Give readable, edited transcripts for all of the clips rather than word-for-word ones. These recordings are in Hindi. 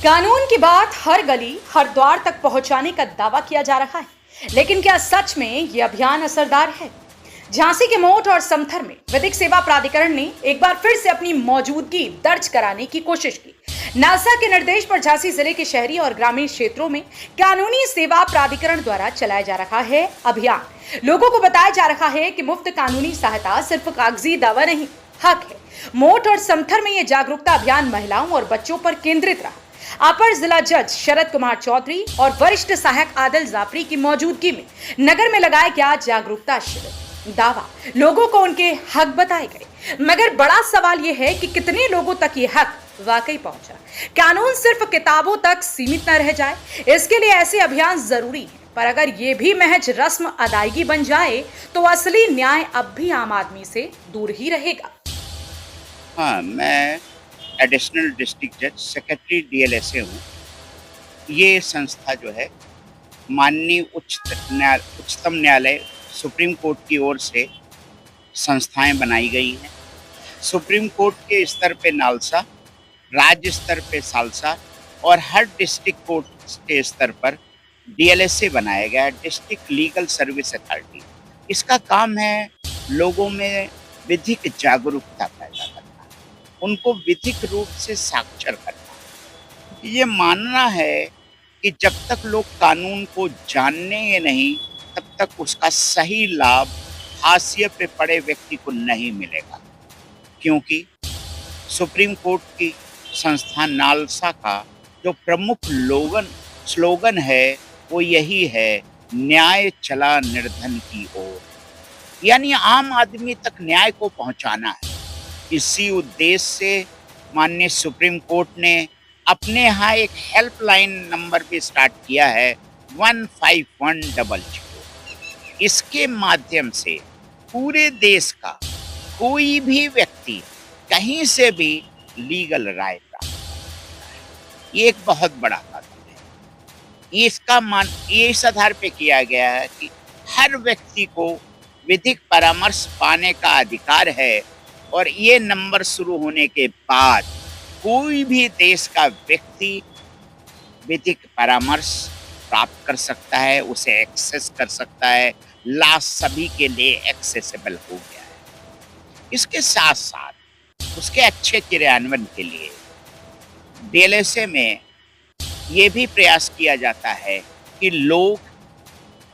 कानून की बात हर गली हर द्वार तक पहुंचाने का दावा किया जा रहा है, लेकिन क्या सच में ये अभियान असरदार है? झांसी के मोट और समथर में विधिक सेवा प्राधिकरण ने एक बार फिर से अपनी मौजूदगी दर्ज कराने की कोशिश की। नालसा के निर्देश पर झांसी जिले के शहरी और ग्रामीण क्षेत्रों में कानूनी सेवा प्राधिकरण द्वारा चलाया जा रहा है अभियान। लोगों को बताया जा रहा है कि मुफ्त कानूनी सहायता सिर्फ कागजी दावा नहीं, हक है। मोट और समथर में यह जागरूकता अभियान महिलाओं और बच्चों पर केंद्रित रहा। अपर जिला जज शरद कुमार चौधरी और वरिष्ठ सहायक आदिल जाफरी की मौजूदगी में नगर में लगाया गया जागरूकता शिविर। दावा लोगों को उनके हक बताए गए, मगर बड़ा सवाल यह है कि कितने लोगों तक ये हक वाकई पहुंचा। कानून सिर्फ किताबों तक सीमित न रह जाए, इसके लिए ऐसे अभियान जरूरी है। पर अगर ये भी महज रस्म अदायगी बन जाए तो असली न्याय अब भी आम आदमी से दूर ही रहेगा। हाँ, मैं एडिशनल डिस्ट्रिक्ट जज सेक्रेटरी डीएलएसए हूँ। ये संस्था जो है माननीय उच्चतम न्यायालय सुप्रीम कोर्ट की ओर से संस्थाएं बनाई गई हैं। सुप्रीम कोर्ट के स्तर पे नालसा, राज्य स्तर पे सालसा और हर डिस्ट्रिक्ट कोर्ट के स्तर पर डीएलएसए बनाया गया है, डिस्ट्रिक्ट लीगल सर्विस अथॉरिटी। इसका काम है लोगों में विधिक जागरूकता पैदा करना, उनको विधिक रूप से साक्षर करना। ये मानना है कि जब तक लोग कानून को जानेंगे नहीं, तब तक उसका सही लाभ हाशिए पे पड़े व्यक्ति को नहीं मिलेगा। क्योंकि सुप्रीम कोर्ट की संस्था नालसा का जो प्रमुख स्लोगन है वो यही है, न्याय चला निर्धन की ओर, यानी आम आदमी तक न्याय को पहुंचाना है। इसी उद्देश्य से माननीय सुप्रीम कोर्ट ने अपने यहाँ एक हेल्पलाइन नंबर भी स्टार्ट किया है, 15100। इसके माध्यम से पूरे देश का कोई भी व्यक्ति कहीं से भी लीगल राय प्राप्त कर सकता है। ये एक बहुत बड़ा कदम है। ये इस आधार पे किया गया है कि हर व्यक्ति को विधिक परामर्श पाने का अधिकार है, और ये नंबर शुरू होने के बाद कोई भी देश का व्यक्ति विधिक परामर्श प्राप्त कर सकता है, उसे एक्सेस कर सकता है। ला सभी के लिए एक्सेसिबल हो गया है। इसके साथ साथ उसके अच्छे क्रियान्वयन के लिए डीएलएसए में ये भी प्रयास किया जाता है कि लोग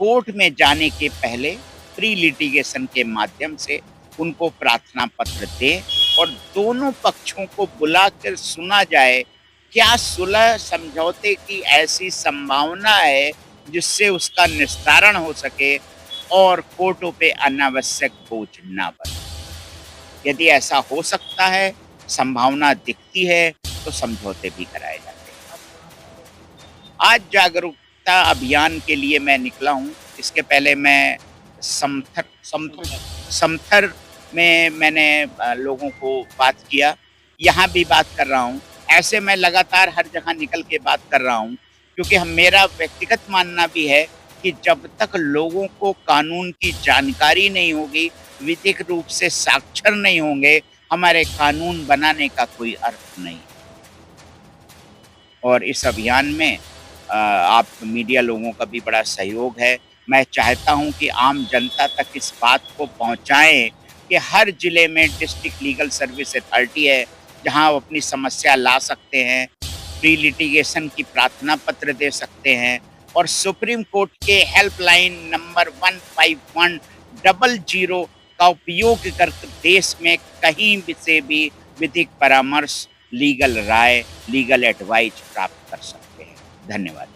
कोर्ट में जाने के पहले प्री लिटिगेशन के माध्यम से उनको प्रार्थना पत्र दें और दोनों पक्षों को बुलाकर सुना जाए, क्या सुलह समझौते की ऐसी संभावना है जिससे उसका निस्तारण हो सके और कोर्टों पे अनावश्यक बोझ ना बने। यदि ऐसा हो सकता है, संभावना दिखती है, तो समझौते भी कराए जाते हैं। आज जागरूकता अभियान के लिए मैं निकला हूँ। इसके पहले मैं समथर में मैंने लोगों को बात किया, यहाँ भी बात कर रहा हूँ। ऐसे मैं लगातार हर जगह निकल के बात कर रहा हूँ, क्योंकि मेरा व्यक्तिगत मानना भी है कि जब तक लोगों को कानून की जानकारी नहीं होगी, विधिक रूप से साक्षर नहीं होंगे, हमारे कानून बनाने का कोई अर्थ नहीं। और इस अभियान में आप मीडिया लोगों का भी बड़ा सहयोग है। मैं चाहता हूं कि आम जनता तक इस बात को पहुंचाएं कि हर जिले में डिस्ट्रिक्ट लीगल सर्विस अथॉरिटी है, जहां वो अपनी समस्या ला सकते हैं, प्री लिटिगेशन की प्रार्थना पत्र दे सकते हैं, और सुप्रीम कोर्ट के हेल्पलाइन नंबर 15100 का उपयोग कर देश में कहीं भी से भी विधिक परामर्श, लीगल राय, लीगल एडवाइस प्राप्त कर सकते हैं। धन्यवाद।